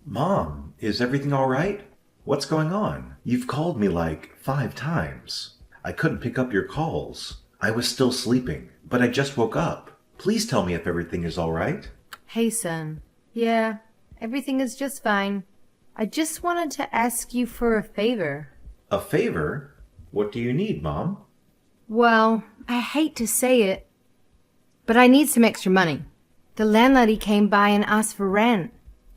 Mom, is everything all right? What's going on? You've called me like 5 times. I couldn't pick up your calls. I was still sleeping, but I just woke up. Please tell me if everything is all right. Hey, son. Yeah, everything is just fine. I just wanted to ask you for a favor. A favor? What do you need, Mom? Well, I hate to say it, but I need some extra money. The landlady came by and asked for rent.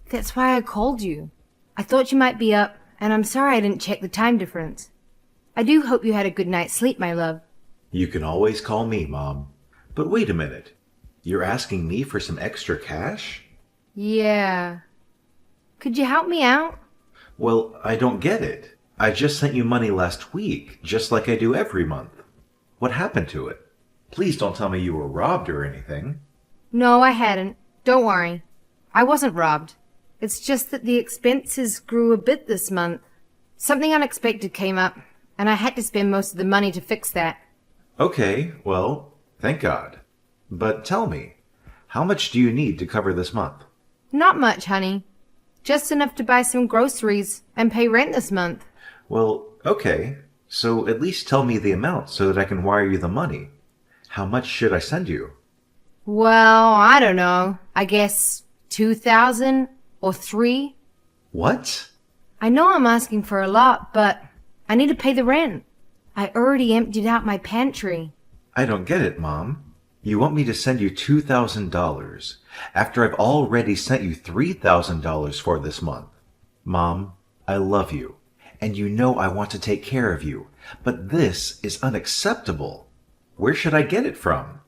That's why I called you. I thought you might be up, and I'm sorry I didn't check the time difference. I do hope you had a good night's sleep, my love. You can always call me, Mom. But wait a minute. You're asking me for some extra cash? Yeah. Could you help me out? Well, I don't get it. I just sent you money last week, just like I do every month. What happened to it? Please don't tell me you were robbed or anything. No, I hadn't. Don't worry. I wasn't robbed. It's just that the expenses grew a bit this month. Something unexpected came up, and I had to spend most of the money to fix that. Okay, well, thank God. But tell me, how much do you need to cover this month? Not much, honey. Just enough to buy some groceries and pay rent this month. Well, okay. So at least tell me the amount so that I can wire you the money. How much should I send you? Well, I don't know. I guess 2,000 or 3. What? I know I'm asking for a lot, but I need to pay the rent. I already emptied out my pantry. I don't get it, Mom. You want me to send you $2,000 after I've already sent you $3,000 for this month. Mom, I love you, and you know I want to take care of you, but this is unacceptable. Where should I get it from?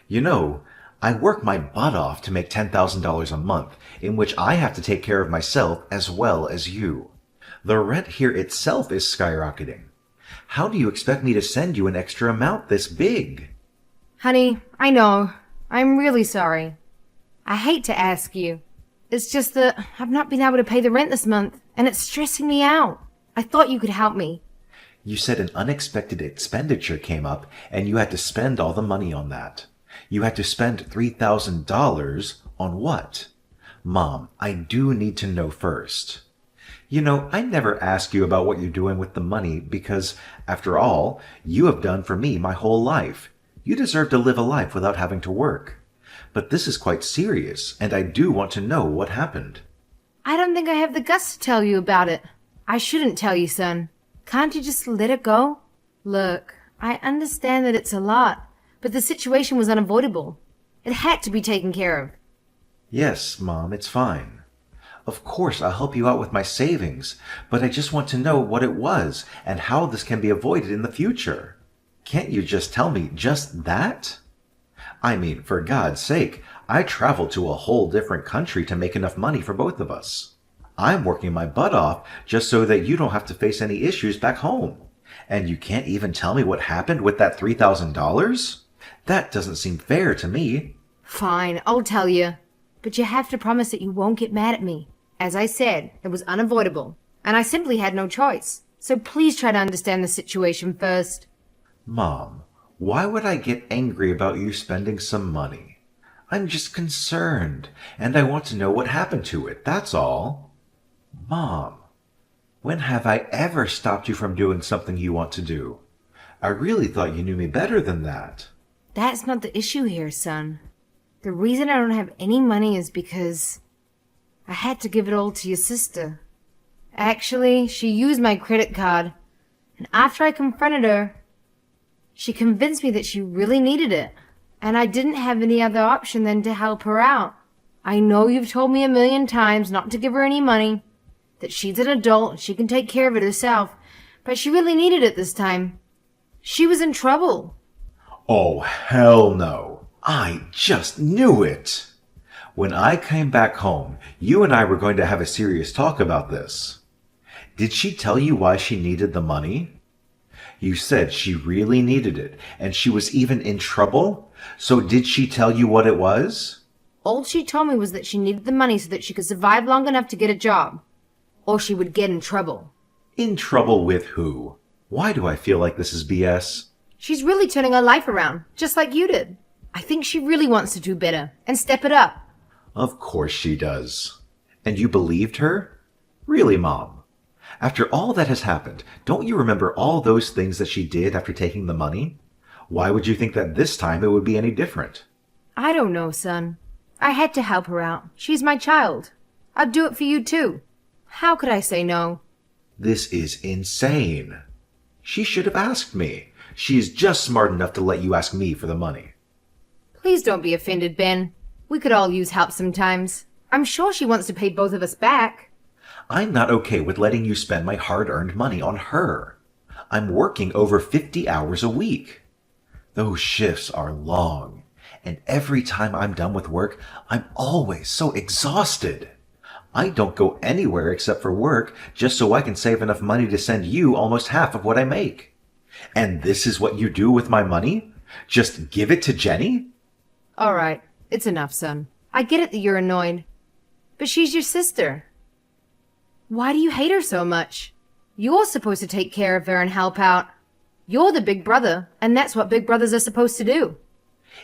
You know, I work my butt off to make $10,000 a month, in which I have to take care of myself as well as you. The rent here itself is skyrocketing. How do you expect me to send you an extra amount this big? Honey, I know. I'm really sorry. I hate to ask you. It's just that I've not been able to pay the rent this month, and it's stressing me out. I thought you could help me. You said an unexpected expenditure came up, and you had to spend all the money on that. You had to spend $3,000 on what? Mom, I do need to know first. You know, I never ask you about what you're doing with the money because, after all, you have done for me my whole life. You deserve to live a life without having to work. But this is quite serious, and I do want to know what happened. I don't think I have the guts to tell you about it. I shouldn't tell you, son. Can't you just let it go? Look, I understand that it's a lot, but the situation was unavoidable. It had to be taken care of. Yes, Mom, it's fine. Of course, I'll help you out with my savings, but I just want to know what it was and how this can be avoided in the future. Can't you just tell me just that? I mean, for God's sake, I traveled to a whole different country to make enough money for both of us. I'm working my butt off just so that you don't have to face any issues back home. And you can't even tell me what happened with that $3,000? That doesn't seem fair to me. Fine, I'll tell you. But you have to promise that you won't get mad at me. As I said, it was unavoidable, and I simply had no choice. So please try to understand the situation first. Mom, why would I get angry about you spending some money? I'm just concerned, and I want to know what happened to it, that's all. Mom, when have I ever stopped you from doing something you want to do? I really thought you knew me better than that. That's not the issue here, son. The reason I don't have any money is because I had to give it all to your sister. Actually, she used my credit card, and after I confronted her, she convinced me that she really needed it, and I didn't have any other option than to help her out. I know you've told me 1,000,000 times not to give her any money, that she's an adult and she can take care of it herself, but she really needed it this time. She was in trouble. Oh, hell no. I just knew it. When I came back home, you and I were going to have a serious talk about this. Did she tell you why she needed the money? You said she really needed it, and she was even in trouble? So did she tell you what it was? All she told me was that she needed the money so that she could survive long enough to get a job, or she would get in trouble. In trouble with who? Why do I feel like this is BS? She's really turning her life around, just like you did. I think she really wants to do better and step it up. Of course she does. And you believed her? Really, Mom? After all that has happened, don't you remember all those things that she did after taking the money? Why would you think that this time it would be any different? I don't know, son. I had to help her out. She's my child. I'd do it for you too. How could I say no? This is insane. She should have asked me. She is just smart enough to let you ask me for the money. Please don't be offended, Ben. We could all use help sometimes. I'm sure she wants to pay both of us back. I'm not okay with letting you spend my hard-earned money on her. I'm working over 50 hours a week. Those shifts are long, and every time I'm done with work, I'm always so exhausted. I don't go anywhere except for work just so I can save enough money to send you almost half of what I make. And this is what you do with my money? Just give it to Jenny? All right, it's enough, son. I get it that you're annoyed. But she's your sister. Why do you hate her so much? You're supposed to take care of her and help out. You're the big brother, and that's what big brothers are supposed to do.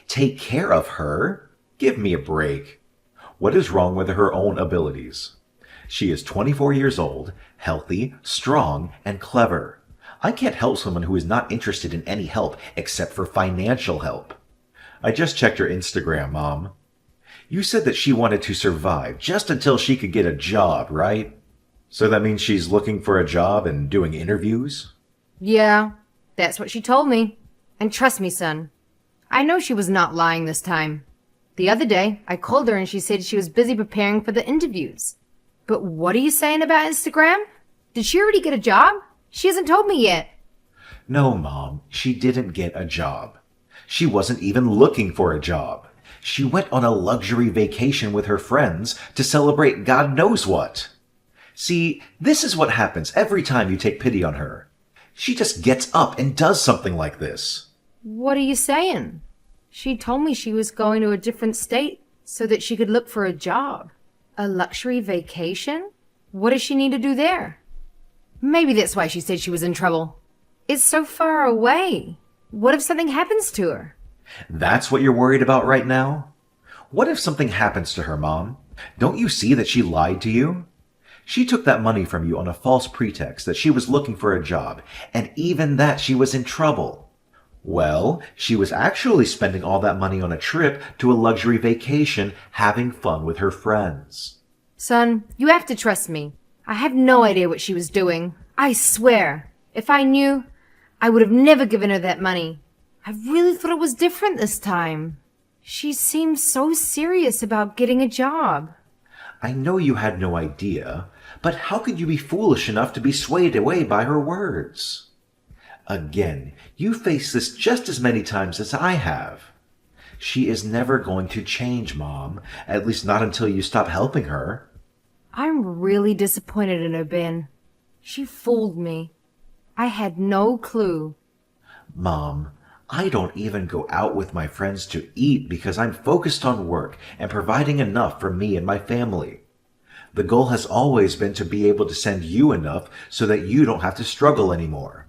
Take care of her? Give me a break. What is wrong with her own abilities? She is 24 years old, healthy, strong, and clever. I can't help someone who is not interested in any help except for financial help. I just checked her Instagram, Mom. You said that she wanted to survive just until she could get a job, right? So that means she's looking for a job and doing interviews? Yeah, that's what she told me. And trust me, son, I know she was not lying this time. The other day, I called her and she said she was busy preparing for the interviews. But what are you saying about Instagram? Did she already get a job? She hasn't told me yet. No, Mom, she didn't get a job. She wasn't even looking for a job. She went on a luxury vacation with her friends to celebrate God knows what. See, this is what happens every time you take pity on her. She just gets up and does something like this. What are you saying? She told me she was going to a different state so that she could look for a job. A luxury vacation? What does she need to do there? Maybe that's why she said she was in trouble. It's so far away. What if something happens to her? That's what you're worried about right now? What if something happens to her, Mom? Don't you see that she lied to you? She took that money from you on a false pretext that she was looking for a job, and even that she was in trouble. Well, she was actually spending all that money on a trip to a luxury vacation, having fun with her friends. Son, you have to trust me. I have no idea what she was doing. I swear, if I knew, I would have never given her that money. I really thought it was different this time. She seemed so serious about getting a job. I know you had no idea, but how could you be foolish enough to be swayed away by her words? Again, you face this just as many times as I have. She is never going to change, Mom, at least not until you stop helping her. I'm really disappointed in her, Ben. She fooled me. I had no clue. Mom, I don't even go out with my friends to eat because I'm focused on work and providing enough for me and my family. The goal has always been to be able to send you enough so that you don't have to struggle anymore.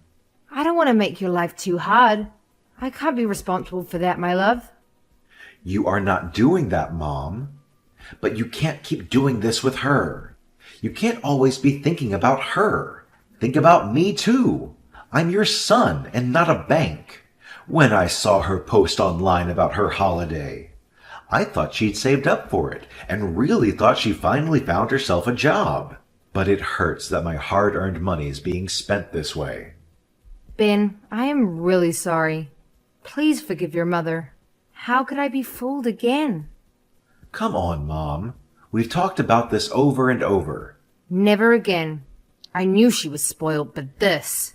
I don't want to make your life too hard. I can't be responsible for that, my love. You are not doing that, Mom. But you can't keep doing this with her. You can't always be thinking about her. Think about me too. I'm your son and not a bank. When I saw her post online about her holiday, I thought she'd saved up for it and really thought she finally found herself a job. But it hurts that my hard-earned money is being spent this way. Ben, I am really sorry. Please forgive your mother. How could I be fooled again? Come on, Mom. We've talked about this over and over. Never again. I knew she was spoiled, but this...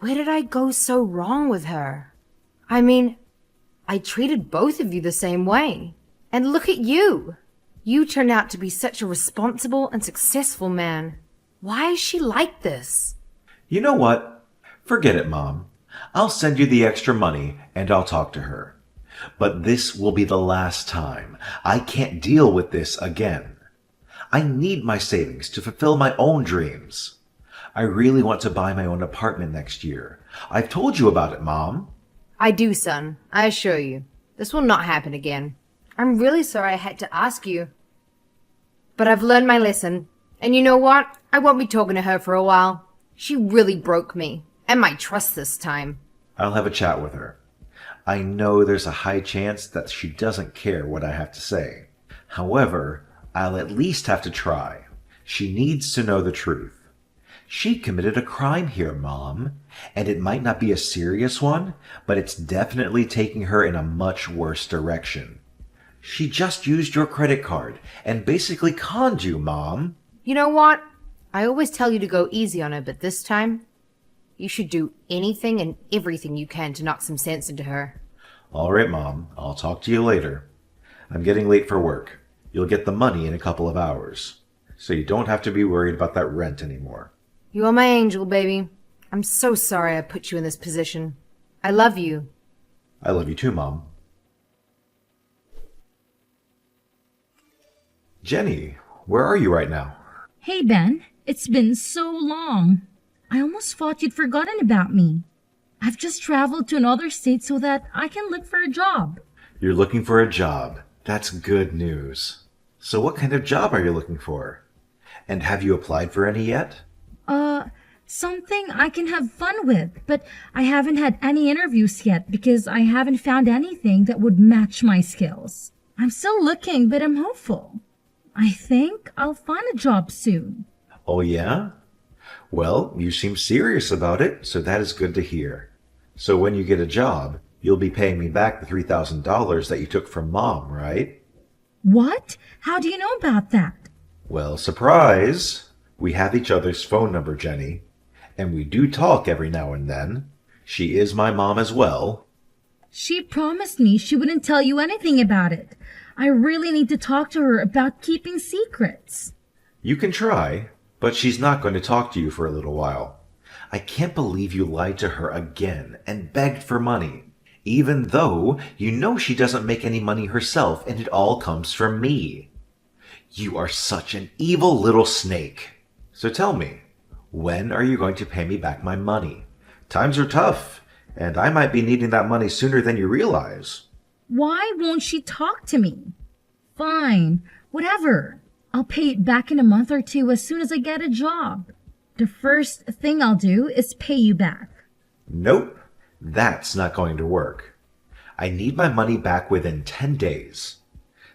Where did I go so wrong with her? I mean, I treated both of you the same way. And look at you. You turned out to be such a responsible and successful man. Why is she like this? You know what? Forget it, Mom. I'll send you the extra money and I'll talk to her. But this will be the last time. I can't deal with this again. I need my savings to fulfill my own dreams. I really want to buy my own apartment next year. I've told you about it, Mom. I do, son. I assure you. This will not happen again. I'm really sorry I had to ask you. But I've learned my lesson, And you know what? I won't be talking to her for a while. She really broke me. And my trust this time. I'll have a chat with her. I know there's a high chance that she doesn't care what I have to say. However, I'll at least have to try. She needs to know the truth. She committed a crime here, Mom, and it might not be a serious one, but it's definitely taking her in a much worse direction. She just used your credit card and basically conned you, Mom. You know what? I always tell you to go easy on her, but this time, you should do anything and everything you can to knock some sense into her. All right, Mom. I'll talk to you later. I'm getting late for work. You'll get the money in a couple of hours, so you don't have to be worried about that rent anymore. You are my angel, baby. I'm so sorry I put you in this position. I love you. I love you too, Mom. Jenny, where are you right now? Hey, Ben. It's been so long. I almost thought you'd forgotten about me. I've just traveled to another state so that I can look for a job. You're looking for a job. That's good news. So what kind of job are you looking for? And have you applied for any yet? Something I can have fun with, but I haven't had any interviews yet because I haven't found anything that would match my skills. I'm still looking, but I'm hopeful. I think I'll find a job soon. Oh, yeah? Well, you seem serious about it, so that is good to hear. So when you get a job, you'll be paying me back the $3,000 that you took from Mom, right? What? How do you know about that? Well, surprise! We have each other's phone number, Jenny. And we do talk every now and then. She is my mom as well. She promised me she wouldn't tell you anything about it. I really need to talk to her about keeping secrets. You can try, but she's not going to talk to you for a little while. I can't believe you lied to her again and begged for money, even though you know she doesn't make any money herself and it all comes from me. You are such an evil little snake. So tell me, when are you going to pay me back my money? Times are tough, and I might be needing that money sooner than you realize. Why won't she talk to me? Fine, whatever. I'll pay it back in a month or two as soon as I get a job. The first thing I'll do is pay you back. Nope, that's not going to work. I need my money back within 10 days.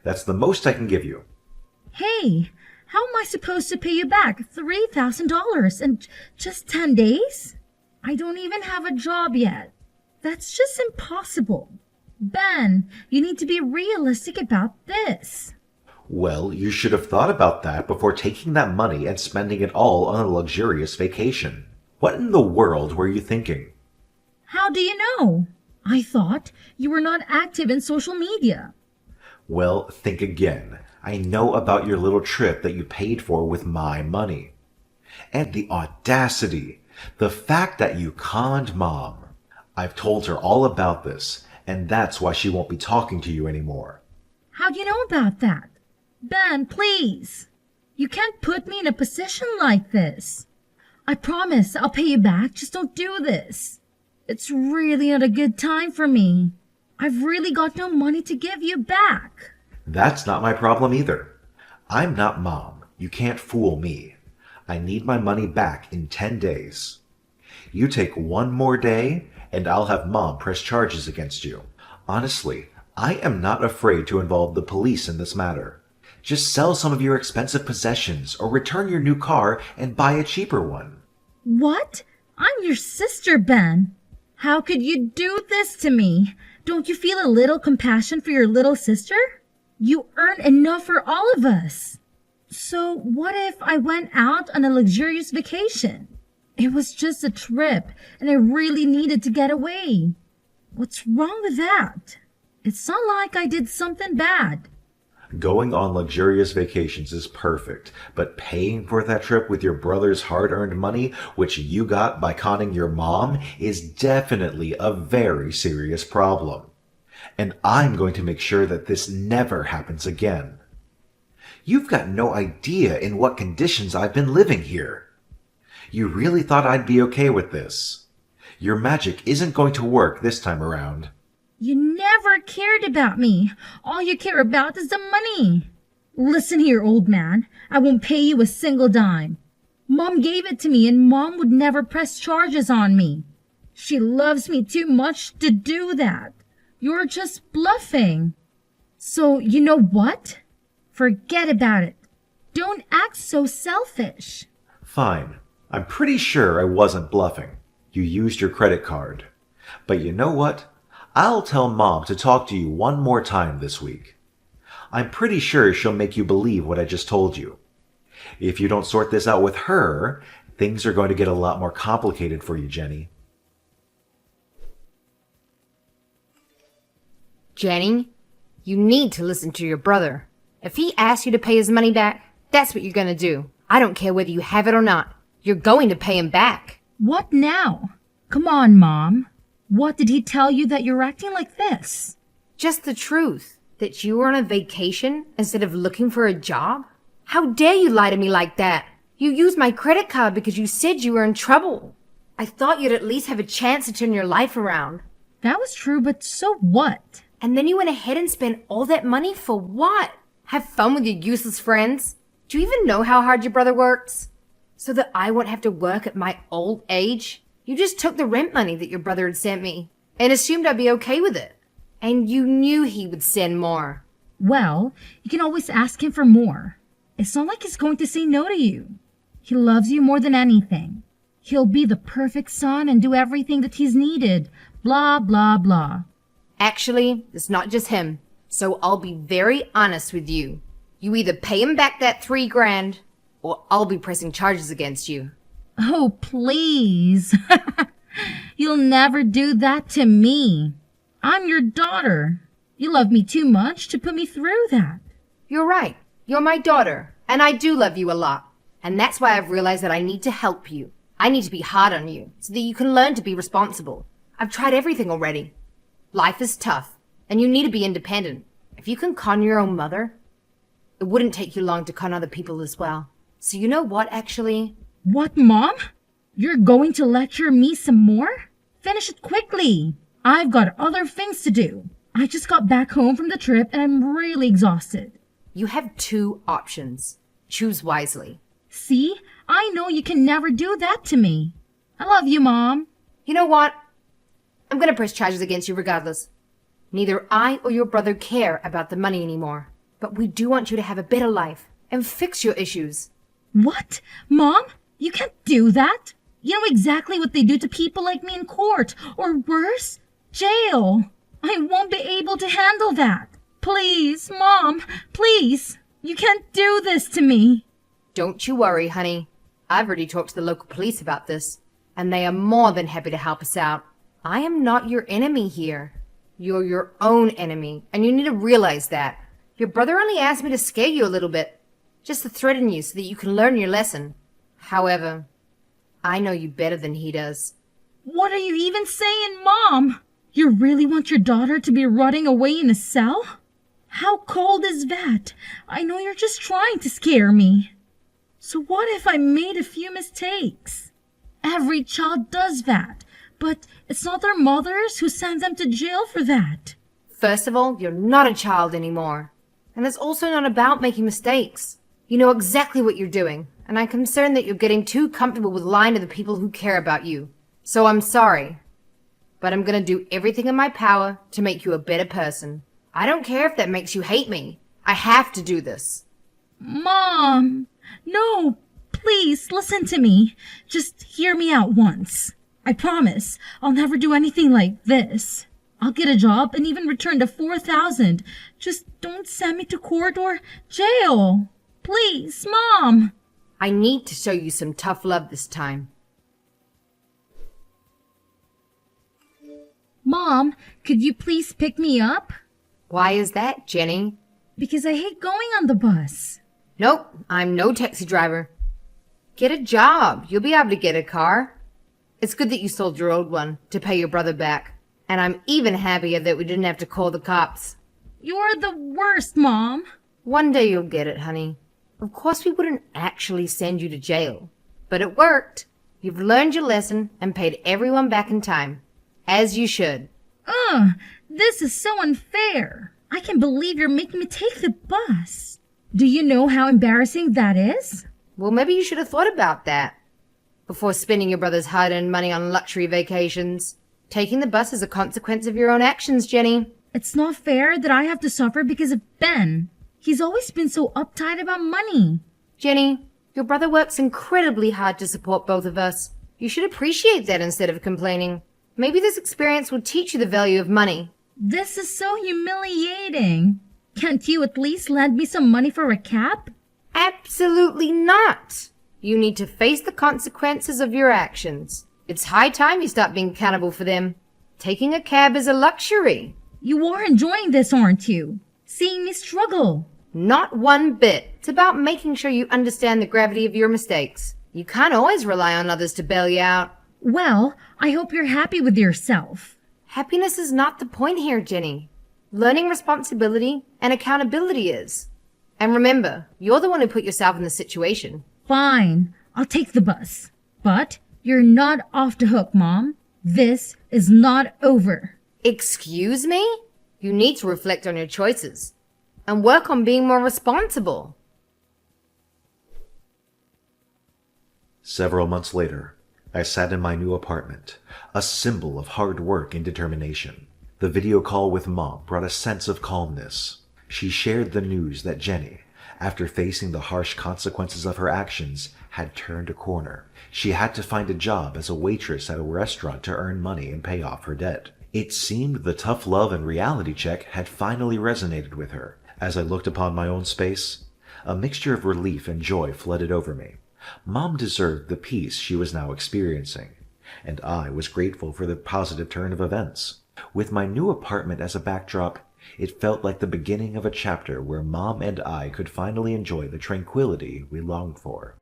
That's the most I can give you. Hey, how am I supposed to pay you back $3,000 in just 10 days? I don't even have a job yet. That's just impossible. Ben, you need to be realistic about this. Well, you should have thought about that before taking that money and spending it all on a luxurious vacation. What in the world were you thinking? How do you know? I thought you were not active in social media. Well, think again. I know about your little trip that you paid for with my money. And the audacity, the fact that you conned Mom. I've told her all about this, and that's why she won't be talking to you anymore. How do you know about that? Ben, please. You can't put me in a position like this. I promise I'll pay you back, just don't do this. It's really not a good time for me. I've really got no money to give you back. That's not my problem either. I'm not Mom. You can't fool me. I need my money back in 10 days. You take one more day, and I'll have Mom press charges against you. Honestly, I am not afraid to involve the police in this matter. Just sell some of your expensive possessions or return your new car and buy a cheaper one. What? I'm your sister, Ben. How could you do this to me? Don't you feel a little compassion for your little sister? You earn enough for all of us. So what if I went out on a luxurious vacation? It was just a trip, and I really needed to get away. What's wrong with that? It's not like I did something bad. Going on luxurious vacations is perfect, but paying for that trip with your brother's hard-earned money, which you got by conning your mom, is definitely a very serious problem. And I'm going to make sure that this never happens again. You've got no idea in what conditions I've been living here. You really thought I'd be okay with this. Your magic isn't going to work this time around. You never cared about me. All you care about is the money. Listen here, old man. I won't pay you a single dime. Mom gave it to me, and Mom would never press charges on me. She loves me too much to do that. You're just bluffing. So, you know what? Forget about it. Don't act so selfish. Fine. I'm pretty sure I wasn't bluffing. You used your credit card. But you know what? I'll tell Mom to talk to you one more time this week. I'm pretty sure she'll make you believe what I just told you. If you don't sort this out with her, things are going to get a lot more complicated for you, Jenny. Jenny, you need to listen to your brother. If he asks you to pay his money back, that's what you're going to do. I don't care whether you have it or not. You're going to pay him back. What now? Come on, Mom. What did he tell you that you're acting like this? Just the truth. That you were on a vacation instead of looking for a job? How dare you lie to me like that? You used my credit card because you said you were in trouble. I thought you'd at least have a chance to turn your life around. That was true, but so what? And then you went ahead and spent all that money for what? Have fun with your useless friends? Do you even know how hard your brother works? So that I won't have to work at my old age? You just took the rent money that your brother had sent me and assumed I'd be okay with it. And you knew he would send more. Well, you can always ask him for more. It's not like he's going to say no to you. He loves you more than anything. He'll be the perfect son and do everything that he's needed. Blah, blah, blah. Actually, it's not just him. So I'll be very honest with you. You either pay him back that $3,000 or I'll be pressing charges against you. Oh, please. You'll never do that to me. I'm your daughter. You love me too much to put me through that. You're right. You're my daughter, and I do love you a lot. And that's why I've realized that I need to help you. I need to be hard on you so that you can learn to be responsible. I've tried everything already. Life is tough, and you need to be independent. If you can con your own mother, it wouldn't take you long to con other people as well. So you know what, actually? What, Mom? You're going to lecture me some more? Finish it quickly. I've got other things to do. I just got back home from the trip and I'm really exhausted. You have two options. Choose wisely. See? I know you can never do that to me. I love you, Mom. You know what? I'm gonna press charges against you regardless. Neither I or your brother care about the money anymore. But we do want you to have a better life and fix your issues. What? Mom? You can't do that. You know exactly what they do to people like me in court, or worse, jail. I won't be able to handle that. Please, Mom, please. You can't do this to me. Don't you worry, honey. I've already talked to the local police about this, and they are more than happy to help us out. I am not your enemy here. You're your own enemy, and you need to realize that. Your brother only asked me to scare you a little bit, just to threaten you so that you can learn your lesson. However, I know you better than he does. What are you even saying, Mom? You really want your daughter to be rotting away in a cell? How cold is that? I know you're just trying to scare me. So what if I made a few mistakes? Every child does that, but it's not their mothers who send them to jail for that. First of all, you're not a child anymore. And it's also not about making mistakes. You know exactly what you're doing, and I'm concerned that you're getting too comfortable with lying to the people who care about you. So I'm sorry. But I'm gonna do everything in my power to make you a better person. I don't care if that makes you hate me. I have to do this. Mom! No! Please, listen to me. Just hear me out once. I promise I'll never do anything like this. I'll get a job and even return the $4,000. Just don't send me to court or jail. Please, Mom! I need to show you some tough love this time. Mom, could you please pick me up? Why is that, Jenny? Because I hate going on the bus. Nope, I'm no taxi driver. Get a job. You'll be able to get a car. It's good that you sold your old one to pay your brother back. And I'm even happier that we didn't have to call the cops. You're the worst, Mom. One day you'll get it, honey. Of course we wouldn't actually send you to jail. But it worked. You've learned your lesson and paid everyone back in time. As you should. This is so unfair. I can't believe you're making me take the bus. Do you know how embarrassing that is? Well, maybe you should have thought about that before spending your brother's hard-earned money on luxury vacations. Taking the bus is a consequence of your own actions, Jenny. It's not fair that I have to suffer because of Ben. He's always been so uptight about money. Jenny, your brother works incredibly hard to support both of us. You should appreciate that instead of complaining. Maybe this experience will teach you the value of money. This is so humiliating. Can't you at least lend me some money for a cab? Absolutely not. You need to face the consequences of your actions. It's high time you stop being accountable for them. Taking a cab is a luxury. You are enjoying this, aren't you? Seeing me struggle. Not one bit. It's about making sure you understand the gravity of your mistakes. You can't always rely on others to bail you out. Well, I hope you're happy with yourself. Happiness is not the point here, Jenny. Learning responsibility and accountability is. And remember, you're the one who put yourself in the situation. Fine, I'll take the bus. But you're not off the hook, Mom. This is not over. Excuse me? You need to reflect on your choices and work on being more responsible. Several months later, I sat in my new apartment, a symbol of hard work and determination. The video call with Mom brought a sense of calmness. She shared the news that Jenny, after facing the harsh consequences of her actions, had turned a corner. She had to find a job as a waitress at a restaurant to earn money and pay off her debt. It seemed the tough love and reality check had finally resonated with her. As I looked upon my own space, a mixture of relief and joy flooded over me. Mom deserved the peace she was now experiencing, and I was grateful for the positive turn of events. With my new apartment as a backdrop, it felt like the beginning of a chapter where Mom and I could finally enjoy the tranquility we longed for.